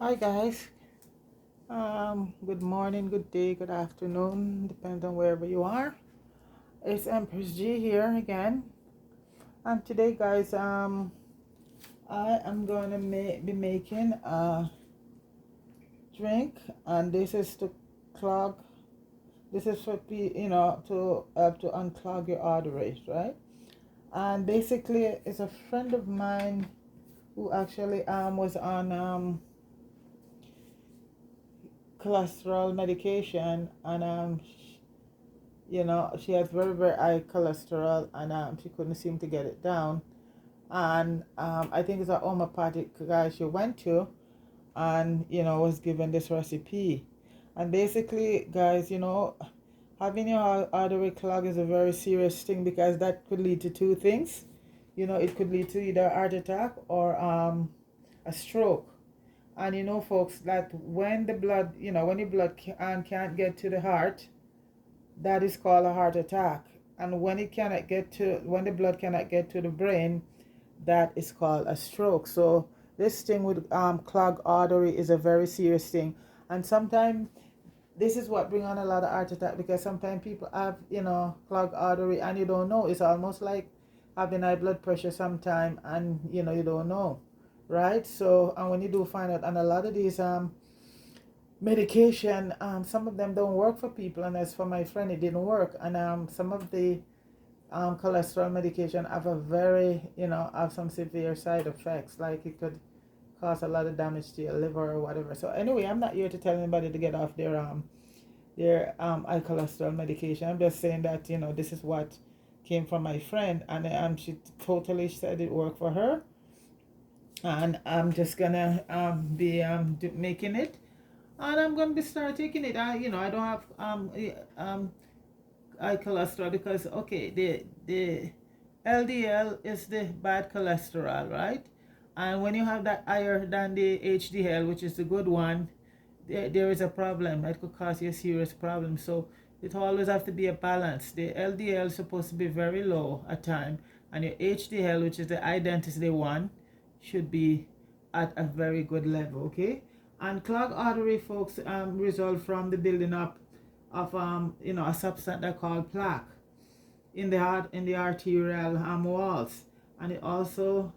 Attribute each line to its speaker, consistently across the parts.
Speaker 1: Hi guys. Good morning, good day, good afternoon, depends on wherever you are. It's Empress G here again. And today, guys, I am gonna be making a drink, and this is to clog. This is for to help to unclog your arteries, right? And basically, it's a friend of mine who actually was on cholesterol medication, and she has very, very high cholesterol, and she couldn't seem to get it down. And I think it's a homeopathic guy she went to, and was given this recipe. And basically, guys, having your artery clog is a very serious thing, because that could lead to two things. It could lead to either a heart attack or a stroke. And folks, that when the blood, when the blood can't get to the heart, that is called a heart attack. And when when the blood cannot get to the brain, that is called a stroke. So this thing with clogged artery is a very serious thing. And sometimes this is what bring on a lot of heart attack, because sometimes people have clogged artery and you don't know. It's almost like having high blood pressure sometime, and you don't know, right? So, and when you do find out, and a lot of these medication, some of them don't work for people, and as for my friend, it didn't work. And some of the cholesterol medication have a very have some severe side effects, like it could cause a lot of damage to your liver or whatever. So anyway, I'm not here to tell anybody to get off their high cholesterol medication. I'm just saying that this is what came from my friend, and she totally said it worked for her, and I'm just gonna be making it, and I'm gonna be start taking it. I don't have high cholesterol, because okay, the LDL is the bad cholesterol, right? And when you have that higher than the HDL, which is the good one, there is a problem that could cause you a serious problem. So it always have to be a balance. The LDL is supposed to be very low at time, and your HDL, which is the high density one, should be at a very good level. Okay. And clogged artery, folks, result from the building up of a substance that called plaque in the heart, in the arterial walls. And it also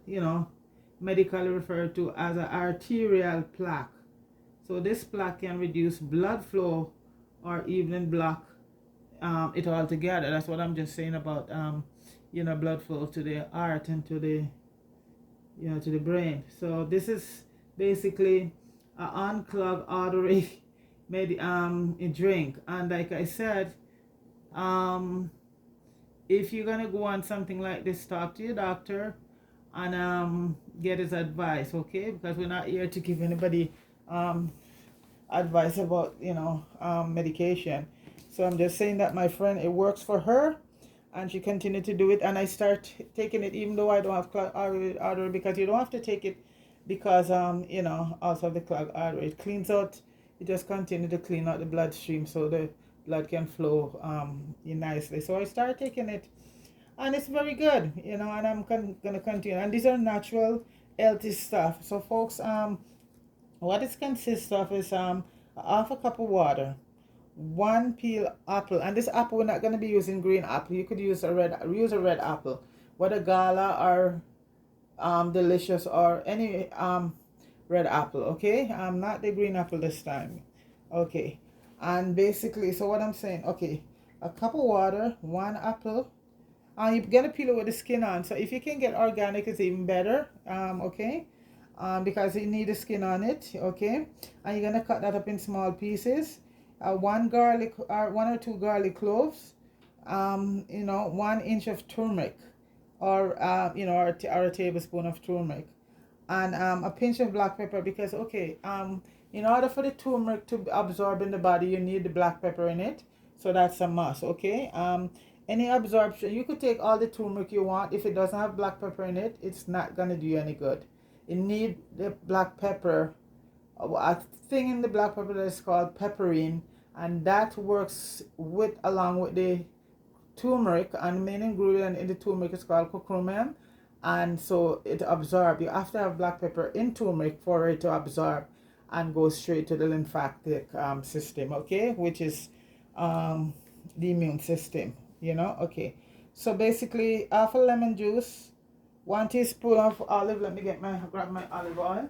Speaker 1: medically referred to as an arterial plaque. So this plaque can reduce blood flow or even block it altogether. That's what I'm just saying about blood flow to the heart and to the to the brain. So this is basically an unclogged artery made a drink. And like I said, if you're gonna go on something like this, talk to your doctor and get his advice, okay? Because we're not here to give anybody advice about medication. So I'm just saying that my friend, it works for her, and she continued to do it, and I start taking it even though I don't have clogged artery, because you don't have to take it because also the clogged artery, it cleans out, it just continue to clean out the bloodstream, so the blood can flow nicely. So I started taking it, and it's very good, and I'm gonna continue. And these are natural, healthy stuff. So folks, what it consists of is half a cup of water, one peel apple, and this apple, we're not gonna be using green apple. You could use a red apple, whether gala or delicious or any red apple, okay? Not the green apple this time, okay? And basically, so what I'm saying, okay, a cup of water, one apple. You're gonna peel it with the skin on. So if you can get organic, it's even better. Okay, because you need the skin on it. Okay, and you're gonna cut that up in small pieces. One garlic, or one or two garlic cloves. 1 inch of turmeric, or or a tablespoon of turmeric, and a pinch of black pepper. Because okay, in order for the turmeric to absorb in the body, you need the black pepper in it. So that's a must. Okay. Any absorption, you could take all the turmeric you want. If it doesn't have black pepper in it, it's not gonna do you any good. You need the black pepper, a thing in the black pepper that is called pepperine, and that works along with the turmeric, and the main ingredient in the turmeric is called curcumin, and so it absorbs. You have to have black pepper in turmeric for it to absorb. and go straight to the lymphatic system, okay, which is the immune system, you know. Okay, so basically half a lemon juice, 1 teaspoon of olive. Let me grab my olive oil.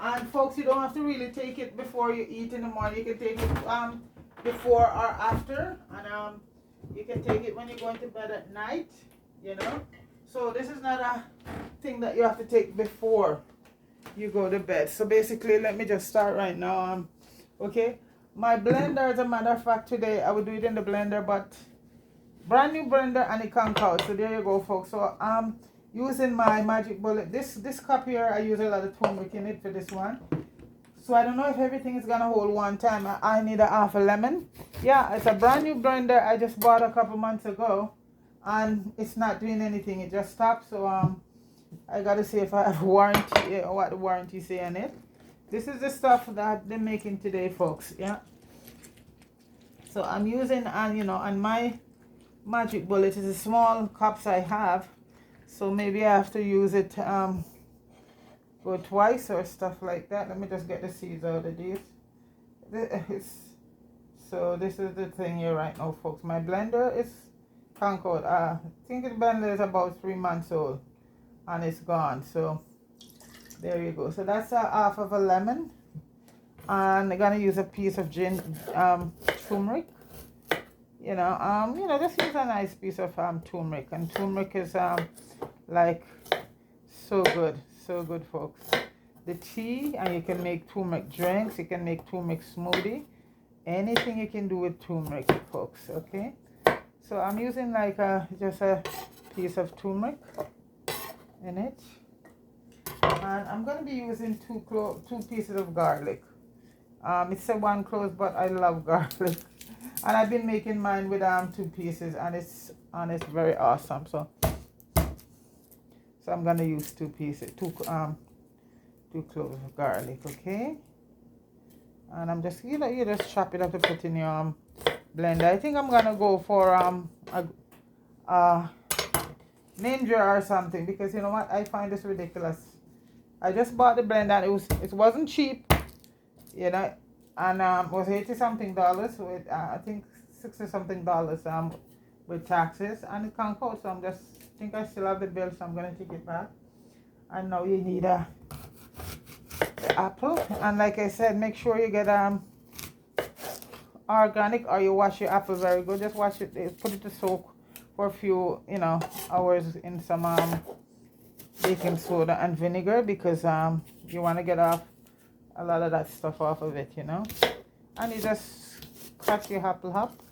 Speaker 1: And folks, you don't have to really take it before you eat in the morning. You can take it before or after, and you can take it when you're going to bed at night, you know. So this is not a thing that you have to take before you go to bed. So basically, let me just start right now. Okay, my blender, as a matter of fact, today I will do it in the blender, but brand new blender, and it can't out. So there you go, folks. So using my magic bullet. This cup here, I use a lot of turmeric in it for this one. So I don't know if everything is gonna hold one time. I need a half a lemon. Yeah, it's a brand new blender I just bought a couple months ago, and it's not doing anything. It just stopped. So I gotta see if I have warranty, what the warranty say on it. This is the stuff that they're making today, folks. Yeah. So I'm using, and you know, and my magic bullet is a small cups I have. So maybe I have to use it go twice or stuff like that. Let me just get the seeds out of these. So this is the thing here right now, folks. My blender is conquered. I think the blender is about 3 months old, and it's gone. So there you go. So that's half of a lemon, and I'm gonna use a piece of turmeric. You know, just use a nice piece of turmeric, and turmeric is like so good, folks. The tea, and you can make turmeric drinks, you can make turmeric smoothie, anything you can do with turmeric, folks. Okay, so I'm using like just a piece of turmeric in it, and I'm gonna be using two pieces of garlic. It's a 1 clove, but I love garlic, and I've been making mine with 2 pieces, and it's very awesome. So I'm gonna use 2 pieces, 2 cloves of garlic, okay? And I'm just, you just chop it up to put in your blender. I think I'm gonna go for a name jar or something, because you know what, I find this ridiculous. I just bought the blender, and it wasn't cheap, you know, and it was $80 something with I think $60 something with taxes, and it can't cost. So I'm just think I still have the bill, so I'm gonna take it back. And now you need the apple, and like I said, make sure you get organic, or you wash your apple very good. Just wash it, put it to soak for a few hours in some baking soda and vinegar, because you want to get off a lot of that stuff off of it, you know. And you just cut your apple up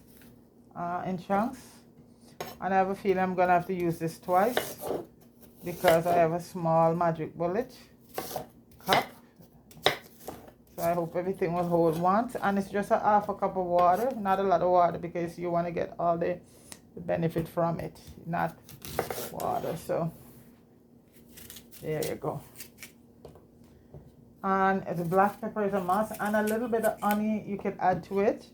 Speaker 1: in chunks. And I have a feeling I'm gonna have to use this twice, because I have a small magic bullet cup. So I hope everything will hold once, and it's just half a cup of water, not a lot of water, because you want to get all the benefit from it, not water. So there you go. And the black pepper is a must, and a little bit of honey you can add to it,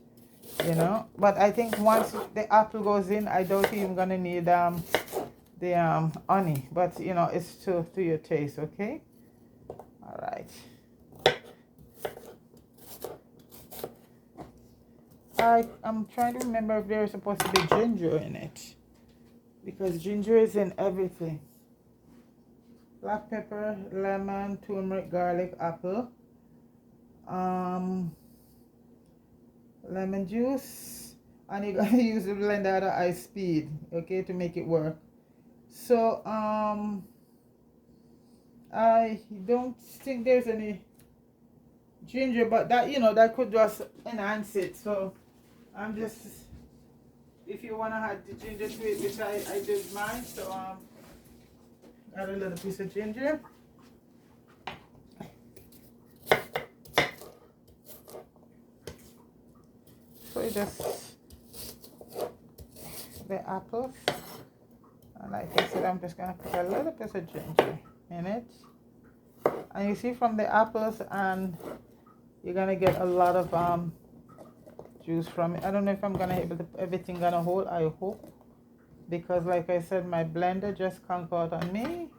Speaker 1: you know. But I think once the apple goes in, I don't think you're gonna need the honey, but you know, it's to your taste. Okay, all right. I'm trying to remember if there's supposed to be ginger in it, because ginger is in everything. Black pepper, lemon, turmeric, garlic, apple, lemon juice, and you're gonna use the blender at a high speed, okay, to make it work. So I don't think there's any ginger, but that, you know, that could just enhance it. So I'm just, if you wanna add the ginger to it, which I did mine. So add a little piece of ginger. So you just the apples, and like I said, I'm just gonna put a little piece of ginger in it. And you see, from the apples, and you're gonna get a lot of juice from it. I don't know if I'm gonna able to everything gonna hold. I hope, because like I said, my blender just conked out on me.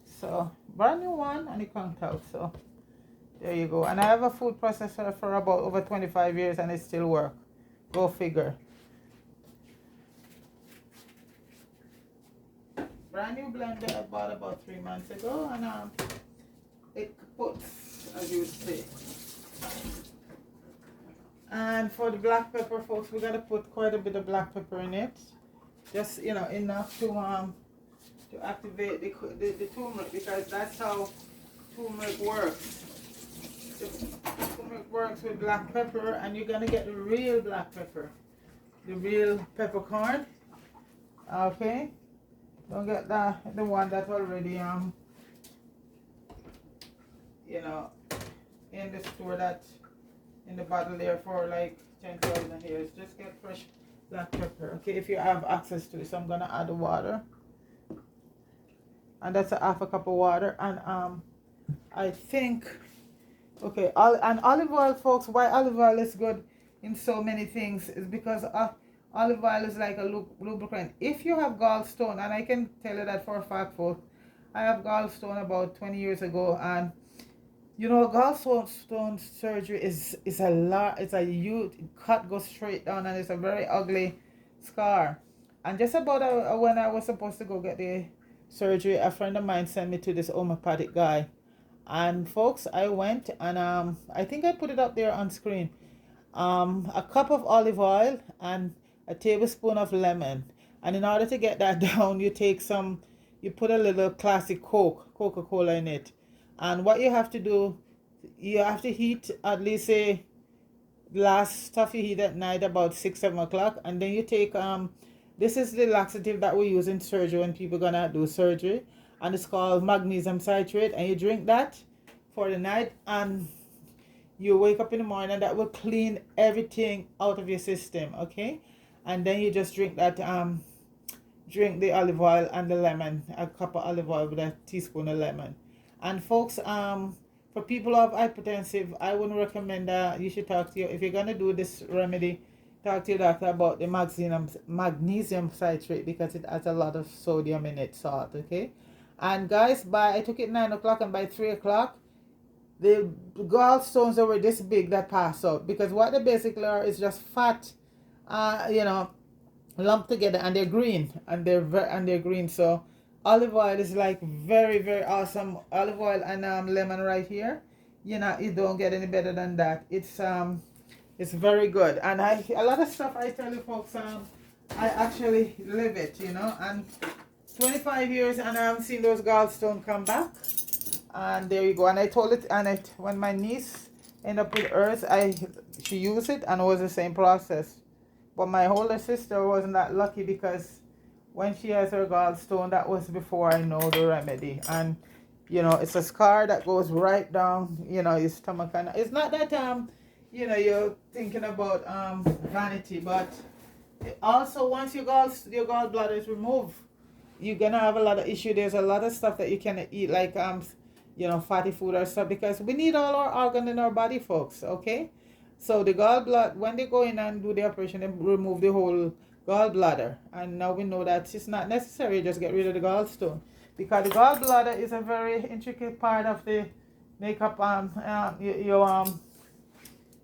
Speaker 1: So brand new one, and it conked out. So There you go. And I have a food processor for about over 25 years and it still works. Go figure. Brand new blender I bought about 3 months ago, and it puts, as you see. And for the black pepper, folks, we gotta put quite a bit of black pepper in it, just enough to activate the turmeric, because that's how turmeric works. The turmeric works with black pepper, and you're gonna get the real black pepper, the real peppercorn. Okay. Don't get the one that already in the store, that in the bottle there for like 10,000 years. Just get fresh black pepper, okay, if you have access to it. So I'm gonna add the water, and that's a half a cup of water, and I think, okay, and olive oil, folks. Why olive oil is good in so many things is because olive oil is like a lubricant. If you have gallstone, and I can tell you that for a fact, folks, I have gallstone about 20 years ago, and gallstone surgery is a lot. It's a huge cut, goes straight down, and it's a very ugly scar. And just about when I was supposed to go get the surgery, a friend of mine sent me to this homeopathic guy, and folks, I went, and I think I put it up there on screen. A cup of olive oil and a tablespoon of lemon, and in order to get that down, you put a little classic Coca-Cola in it, and what you have to do, you have to heat at least the last stuff you heat at night about 6-7 o'clock, and then you take this is the laxative that we use in surgery when people gonna do surgery, and it's called magnesium citrate, and you drink that for the night, and you wake up in the morning, and that will clean everything out of your system, okay? And then you just drink that, drink the olive oil and the lemon, a cup of olive oil with a teaspoon of lemon. And folks, for people who have hypertensive, I wouldn't recommend that. You should talk to if you're gonna do this remedy, talk to your doctor about the magnesium citrate, because it has a lot of sodium in it, salt, okay? And guys, I took it 9 o'clock, and by 3 o'clock, the gallstones that were this big that pass out, because what they basically are is just fat, lumped together, and they're green, and they're green. So olive oil is like very, very awesome. Olive oil and lemon right here. You don't get any better than that. It's very good. And a lot of stuff I tell you, folks, I actually live it, and 25 years, and I haven't seen those gallstones come back. And there you go. And I told it, and when my niece ended up with hers, she used it, and it was the same process. But my older sister wasn't that lucky, because when she has her gallstone, that was before I know the remedy. And it's a scar that goes right down, your stomach, and it's not that you're thinking about vanity, but also once your gallbladder is removed, you're gonna have a lot of issue. There's a lot of stuff that you cannot eat, like fatty food or stuff, because we need all our organs in our body, folks, okay? So the gallbladder, when they go in and do the operation, they remove the whole gallbladder, and now we know that it's not necessary. Just get rid of the gallstone, because the gallbladder is a very intricate part of the makeup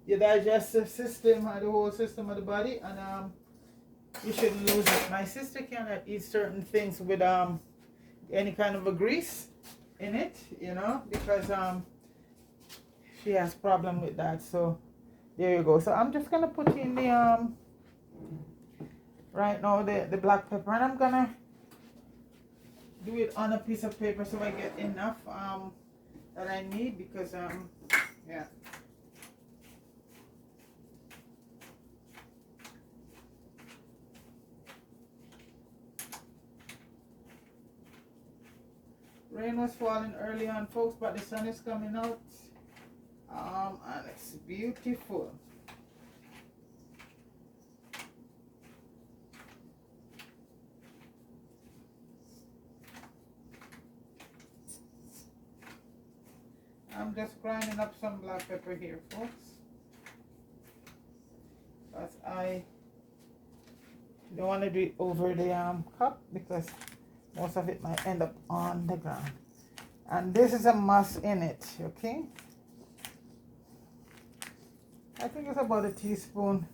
Speaker 1: your digestive system, and the whole system of the body, and you shouldn't lose it. My sister cannot eat certain things with any kind of a grease in it, because she has problem with that. So there you go. So I'm just gonna put in the right now the black pepper, and I'm gonna do it on a piece of paper so I get enough that I need, because yeah. Rain was falling early on, folks, but the sun is coming out, and it's beautiful. I'm just grinding up some black pepper here, folks, because I don't want to do it over the cup, because most of it might end up on the ground. And this is a must in it, okay? I think it's about a teaspoon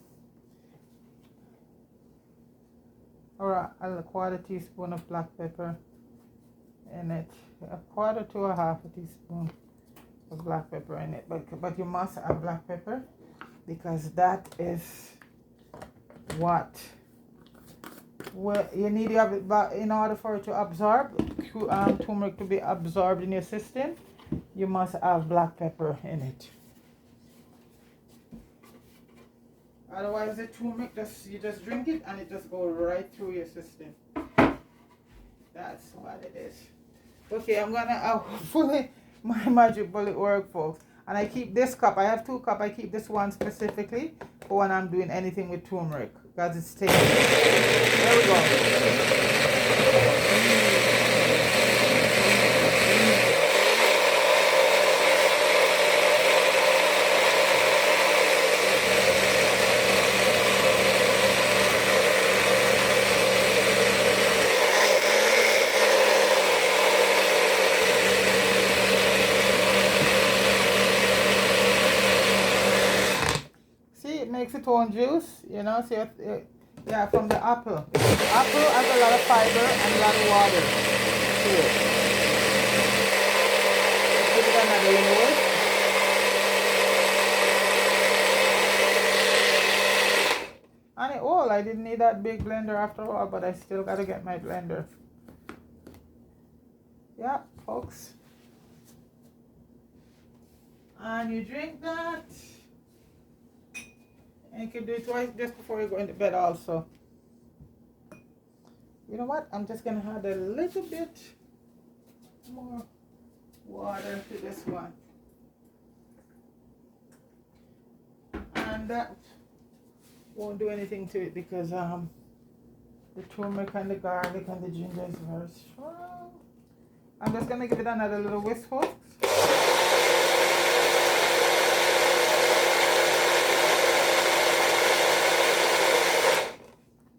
Speaker 1: or a quarter teaspoon of black pepper in it. A quarter to a half a teaspoon of black pepper in it. But you must have black pepper because that is what you need to have it in order for it to absorb, turmeric to be absorbed in your system. You must have black pepper in it. Otherwise, the turmeric you just drink it and it just goes right through your system. That's what it is. Okay, I'm gonna hopefully my magic bullet work, folks. And I keep this cup. I have 2 cups. I keep this one specifically for when I'm doing anything with turmeric because it's tasty. There we go. Makes its own juice, you know. So yeah, from the apple. The apple has a lot of fiber and a lot of water to it. Give it another load. And I didn't need that big blender after all, but I still gotta get my blender. Yeah, folks. And you drink that. And you can do it twice just before you go into bed also. You know what? I'm just going to add a little bit more water to this one. And that won't do anything to it because the turmeric and the garlic and the ginger is very strong. I'm just going to give it another little whisk, folks.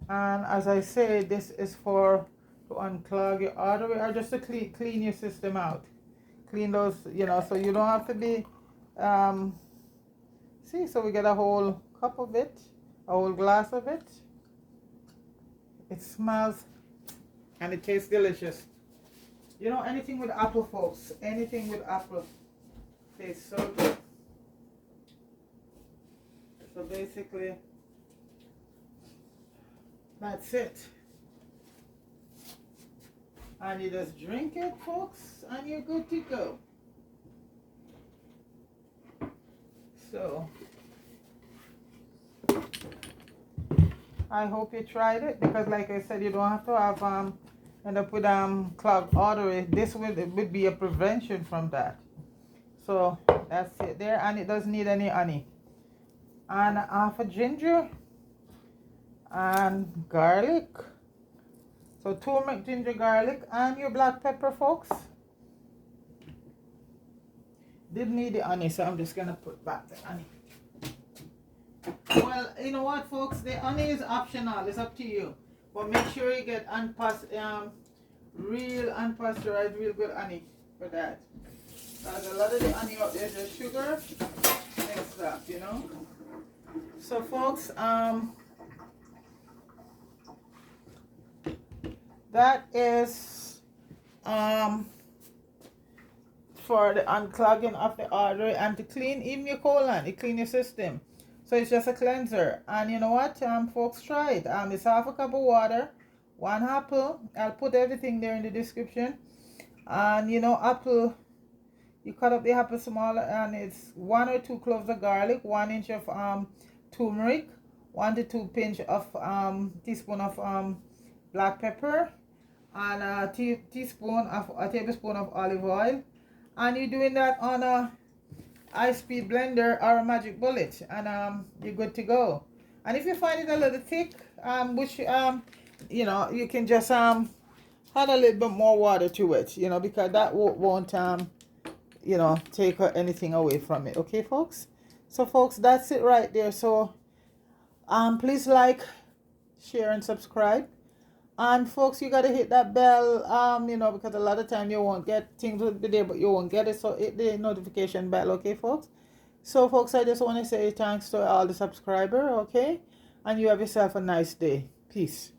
Speaker 1: And as I say, this is to unclog your artery or just to clean your system out. Clean those, you know, so you don't have to be, see, so we get a whole cup of it, a whole glass of it. It smells and it tastes delicious. You know, anything with apple, folks, anything with apple tastes so good. So basically, that's it. And you just drink it, folks, and you're good to go. So, I hope you tried it because, like I said, you don't have to have end up with clogged artery. This would be a prevention from that. So that's it there, and it doesn't need any honey. And half a ginger. And garlic. So turmeric, ginger, garlic, and your black pepper, folks. Didn't need the honey, so I'm just gonna put back the honey. Well, you know what, folks? The honey is optional. It's up to you. But make sure you get real unpasteurized, real good honey for that. Because a lot of the honey out there is just sugar and stuff, you know. So, folks, that is for the unclogging of the artery and to clean even your colon. It clean your system. So it's just a cleanser. And you know what, folks, try it. It's half a cup of water, 1 apple. I'll put everything there in the description. And you know, apple, you cut up the apple smaller, and it's 1 or 2 cloves of garlic, 1 inch of turmeric, 1 to 2 pinch of teaspoon of black pepper, and a tablespoon of olive oil. And you're doing that on a high-speed blender or a magic bullet, and you're good to go. And if you find it a little thick, which you know, you can just add a little bit more water to it, you know, because that won't you know, take anything away from it. Okay, folks? So, folks, that's it right there. So please like, share, and subscribe. And folks, you gotta hit that bell, you know, because a lot of time you won't get things will be there, but you won't get it. So hit the notification bell, okay, folks? So, folks, I just want to say thanks to all the subscribers, okay? And you have yourself a nice day. Peace.